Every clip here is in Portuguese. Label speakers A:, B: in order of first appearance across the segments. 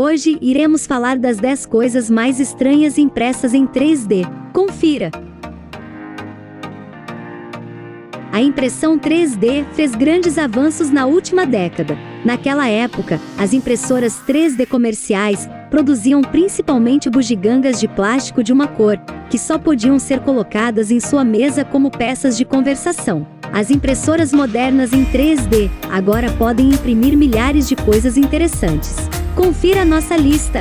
A: Hoje iremos falar das 10 coisas mais estranhas impressas em 3D. Confira! A impressão 3D fez grandes avanços na última década. Naquela época, as impressoras 3D comerciais produziam principalmente bugigangas de plástico de uma cor, que só podiam ser colocadas em sua mesa como peças de conversação. As impressoras modernas em 3D agora podem imprimir milhares de coisas interessantes. Confira a nossa lista!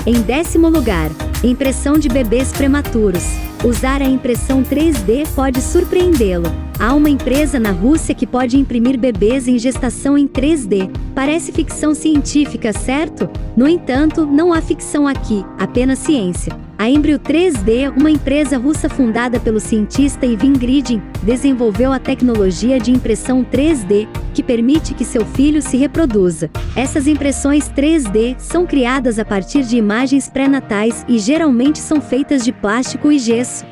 A: Em 10º lugar, impressão de bebês prematuros. Usar a impressão 3D pode surpreendê-lo. Há uma empresa na Rússia que pode imprimir bebês em gestação em 3D. Parece ficção científica, certo? No entanto, não há ficção aqui, apenas ciência. A Embryo 3D, uma empresa russa fundada pelo cientista Ivan Gridin, desenvolveu a tecnologia de impressão 3D, que permite que seu filho se reproduza. Essas impressões 3D são criadas a partir de imagens pré-natais e geralmente são feitas de plástico e gesso.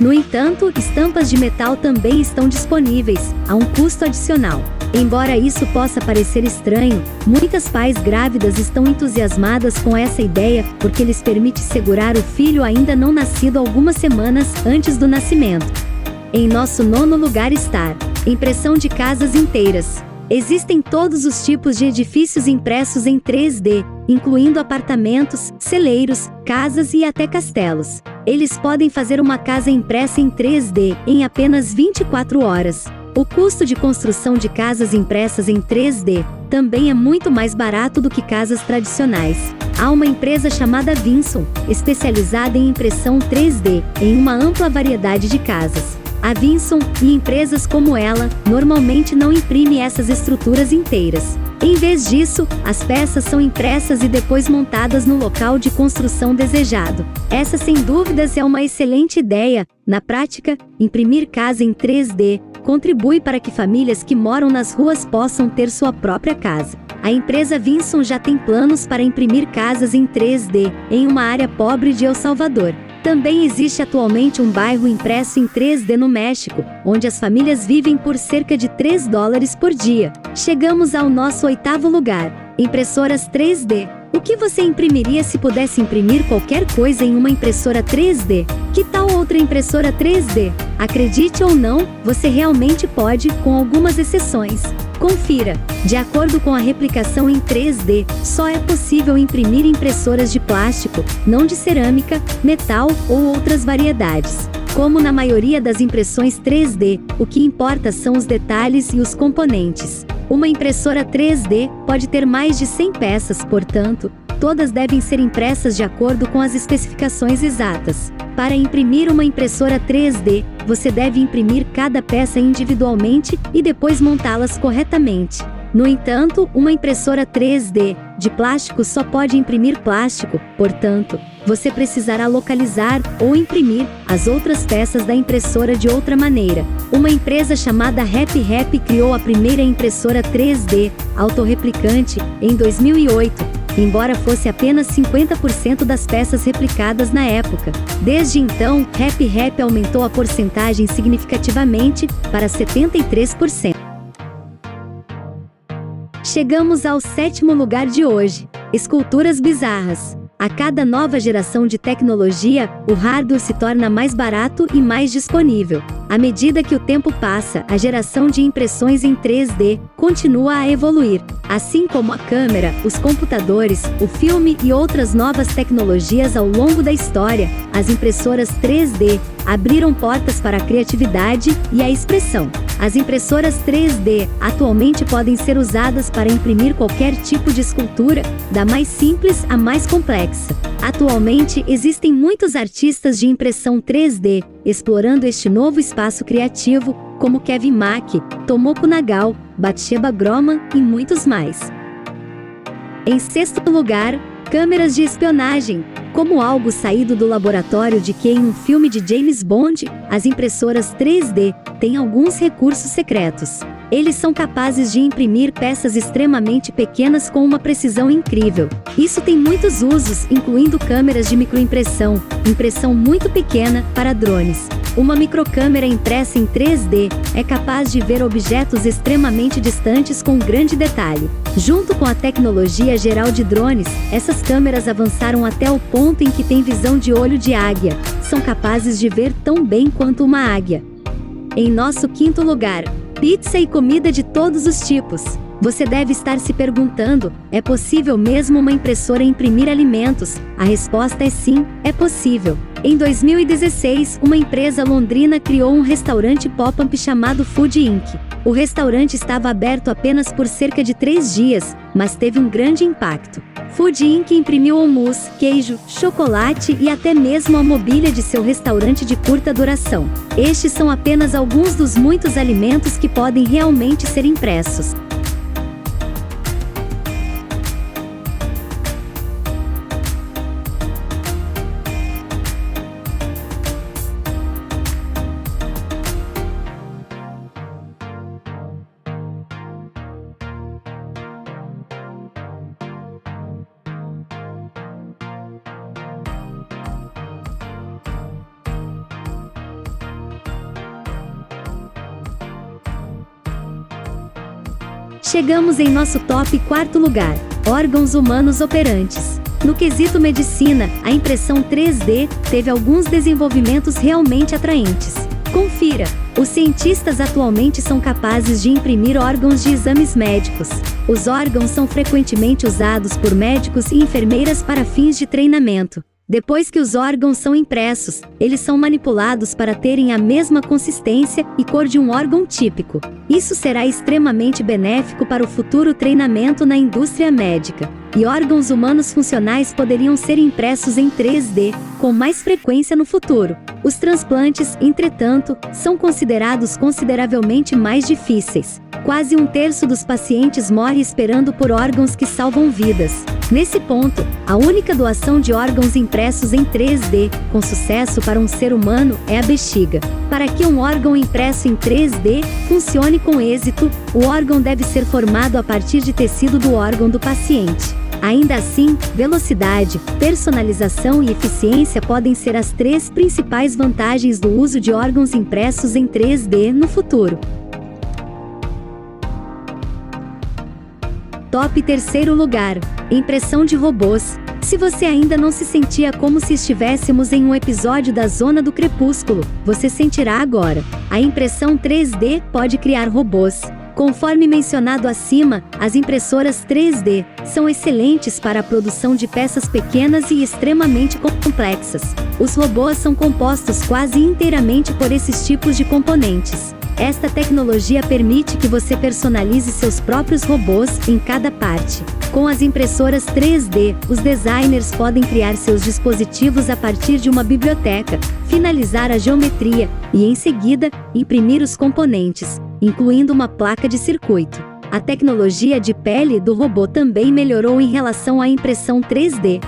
A: No entanto, estampas de metal também estão disponíveis, a um custo adicional. Embora isso possa parecer estranho, muitas pais grávidas estão entusiasmadas com essa ideia porque lhes permite segurar o filho ainda não nascido algumas semanas antes do nascimento. Em nosso 9º lugar está impressão de casas inteiras. Existem todos os tipos de edifícios impressos em 3D, incluindo apartamentos, celeiros, casas e até castelos. Eles podem fazer uma casa impressa em 3D em apenas 24 horas. O custo de construção de casas impressas em 3D também é muito mais barato do que casas tradicionais. Há uma empresa chamada Vinson, especializada em impressão 3D em uma ampla variedade de casas. A Vinson e empresas como ela normalmente não imprimem essas estruturas inteiras. Em vez disso, as peças são impressas e depois montadas no local de construção desejado. Essa sem dúvidas é uma excelente ideia. Na prática, imprimir casa em 3D contribui para que famílias que moram nas ruas possam ter sua própria casa. A empresa Vinson já tem planos para imprimir casas em 3D em uma área pobre de El Salvador. Também existe atualmente um bairro impresso em 3D no México, onde as famílias vivem por cerca de $3 por dia. Chegamos ao nosso 8º lugar, impressoras 3D. O que você imprimiria se pudesse imprimir qualquer coisa em uma impressora 3D? Que tal outra impressora 3D? Acredite ou não, você realmente pode, com algumas exceções. Confira! De acordo com a replicação em 3D, só é possível imprimir impressoras de plástico, não de cerâmica, metal ou outras variedades. Como na maioria das impressões 3D, o que importa são os detalhes e os componentes. Uma impressora 3D pode ter mais de 100 peças, portanto, todas devem ser impressas de acordo com as especificações exatas. Para imprimir uma impressora 3D, você deve imprimir cada peça individualmente e depois montá-las corretamente. No entanto, uma impressora 3D de plástico só pode imprimir plástico, portanto, você precisará localizar ou imprimir as outras peças da impressora de outra maneira. Uma empresa chamada Happy criou a primeira impressora 3D autorreplicante em 2008, embora fosse apenas 50% das peças replicadas na época. Desde então, Happy aumentou a porcentagem significativamente para 73%. Chegamos ao 7º lugar de hoje, esculturas bizarras. A cada nova geração de tecnologia, o hardware se torna mais barato e mais disponível. À medida que o tempo passa, a geração de impressões em 3D continua a evoluir. Assim como a câmera, os computadores, o filme e outras novas tecnologias ao longo da história, as impressoras 3D abriram portas para a criatividade e a expressão. As impressoras 3D atualmente podem ser usadas para imprimir qualquer tipo de escultura, da mais simples à mais complexa. Atualmente, existem muitos artistas de impressão 3D explorando este novo espaço criativo, como Kevin Mack, Tomoko Nagao, Batsheba Groman e muitos mais. Em 6º lugar, câmeras de espionagem. Como algo saído do laboratório de que em um filme de James Bond, as impressoras 3D têm alguns recursos secretos. Eles são capazes de imprimir peças extremamente pequenas com uma precisão incrível. Isso tem muitos usos, incluindo câmeras de microimpressão, impressão muito pequena para drones. Uma microcâmera impressa em 3D é capaz de ver objetos extremamente distantes com grande detalhe. Junto com a tecnologia geral de drones, essas câmeras avançaram até o ponto em que têm visão de olho de águia. São capazes de ver tão bem quanto uma águia. Em nosso quinto lugar, pizza e comida de todos os tipos. Você deve estar se perguntando, é possível mesmo uma impressora imprimir alimentos? A resposta é sim, é possível. Em 2016, uma empresa londrina criou um restaurante pop-up chamado Food Inc. O restaurante estava aberto apenas por cerca de 3 dias, mas teve um grande impacto. Food Inc. imprimiu hummus, queijo, chocolate e até mesmo a mobília de seu restaurante de curta duração. Estes são apenas alguns dos muitos alimentos que podem realmente ser impressos. Chegamos em nosso top 4º lugar, órgãos humanos operantes. No quesito medicina, a impressão 3D teve alguns desenvolvimentos realmente atraentes. Confira! Os cientistas atualmente são capazes de imprimir órgãos de exames médicos. Os órgãos são frequentemente usados por médicos e enfermeiras para fins de treinamento. Depois que os órgãos são impressos, eles são manipulados para terem a mesma consistência e cor de um órgão típico. Isso será extremamente benéfico para o futuro treinamento na indústria médica. E órgãos humanos funcionais poderiam ser impressos em 3D, com mais frequência no futuro. Os transplantes, entretanto, são considerados consideravelmente mais difíceis. Quase 1/3 dos pacientes morre esperando por órgãos que salvam vidas. Nesse ponto, a única doação de órgãos impressos em 3D, com sucesso para um ser humano, é a bexiga. Para que um órgão impresso em 3D funcione com êxito, o órgão deve ser formado a partir de tecido do órgão do paciente. Ainda assim, velocidade, personalização e eficiência podem ser as 3 principais vantagens do uso de órgãos impressos em 3D no futuro. Top 3º lugar, impressão de robôs. Se você ainda não se sentia como se estivéssemos em um episódio da Zona do Crepúsculo, você sentirá agora. A impressão 3D pode criar robôs. Conforme mencionado acima, as impressoras 3D são excelentes para a produção de peças pequenas e extremamente complexas. Os robôs são compostos quase inteiramente por esses tipos de componentes. Esta tecnologia permite que você personalize seus próprios robôs em cada parte. Com as impressoras 3D, os designers podem criar seus dispositivos a partir de uma biblioteca, finalizar a geometria e, em seguida, imprimir os componentes, incluindo uma placa de circuito. A tecnologia de pele do robô também melhorou em relação à impressão 3D.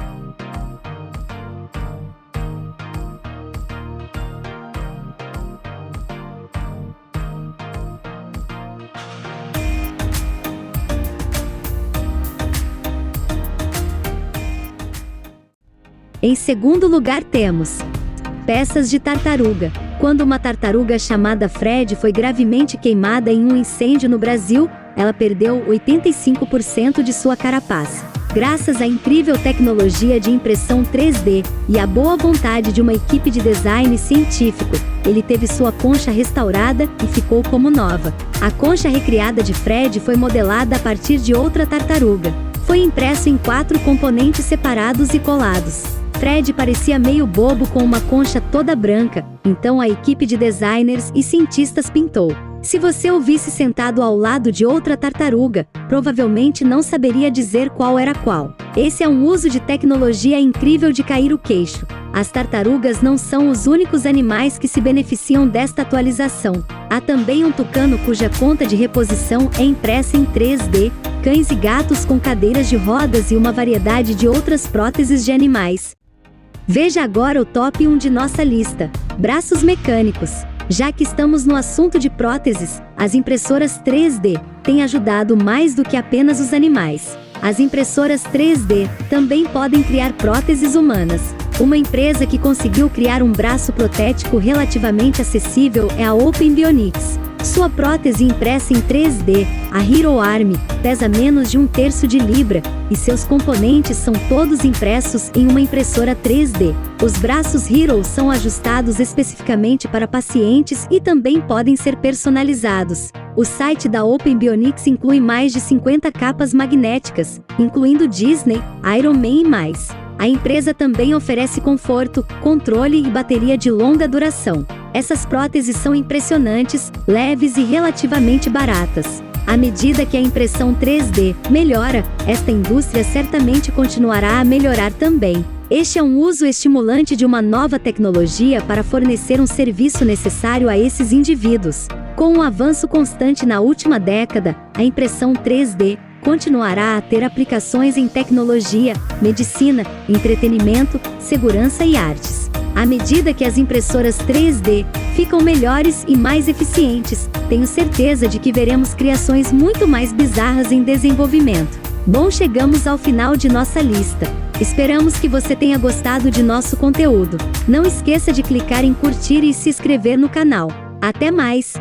A: Em segundo lugar temos peças de tartaruga. Quando uma tartaruga chamada Fred foi gravemente queimada em um incêndio no Brasil, ela perdeu 85% de sua carapaça. Graças à incrível tecnologia de impressão 3D e à boa vontade de uma equipe de design científico, ele teve sua concha restaurada e ficou como nova. A concha recriada de Fred foi modelada a partir de outra tartaruga. Foi impresso em 4 componentes separados e colados. Fred parecia meio bobo com uma concha toda branca, então a equipe de designers e cientistas pintou. Se você o visse sentado ao lado de outra tartaruga, provavelmente não saberia dizer qual era qual. Esse é um uso de tecnologia incrível de cair o queixo. As tartarugas não são os únicos animais que se beneficiam desta atualização. Há também um tucano cuja conta de reposição é impressa em 3D, cães e gatos com cadeiras de rodas e uma variedade de outras próteses de animais. Veja agora o top 1 de nossa lista: braços mecânicos. Já que estamos no assunto de próteses, as impressoras 3D têm ajudado mais do que apenas os animais. As impressoras 3D também podem criar próteses humanas. Uma empresa que conseguiu criar um braço protético relativamente acessível é a Open Bionics. Sua prótese impressa em 3D, a Hero Arm, pesa menos de 1/3 de libra, e seus componentes são todos impressos em uma impressora 3D. Os braços Hero são ajustados especificamente para pacientes e também podem ser personalizados. O site da Open Bionics inclui mais de 50 capas magnéticas, incluindo Disney, Iron Man e mais. A empresa também oferece conforto, controle e bateria de longa duração. Essas próteses são impressionantes, leves e relativamente baratas. À medida que a impressão 3D melhora, esta indústria certamente continuará a melhorar também. Este é um uso estimulante de uma nova tecnologia para fornecer um serviço necessário a esses indivíduos. Com um avanço constante na última década, a impressão 3D continuará a ter aplicações em tecnologia, medicina, entretenimento, segurança e artes. À medida que as impressoras 3D ficam melhores e mais eficientes, tenho certeza de que veremos criações muito mais bizarras em desenvolvimento. Bom, chegamos ao final de nossa lista. Esperamos que você tenha gostado de nosso conteúdo. Não esqueça de clicar em curtir e se inscrever no canal. Até mais!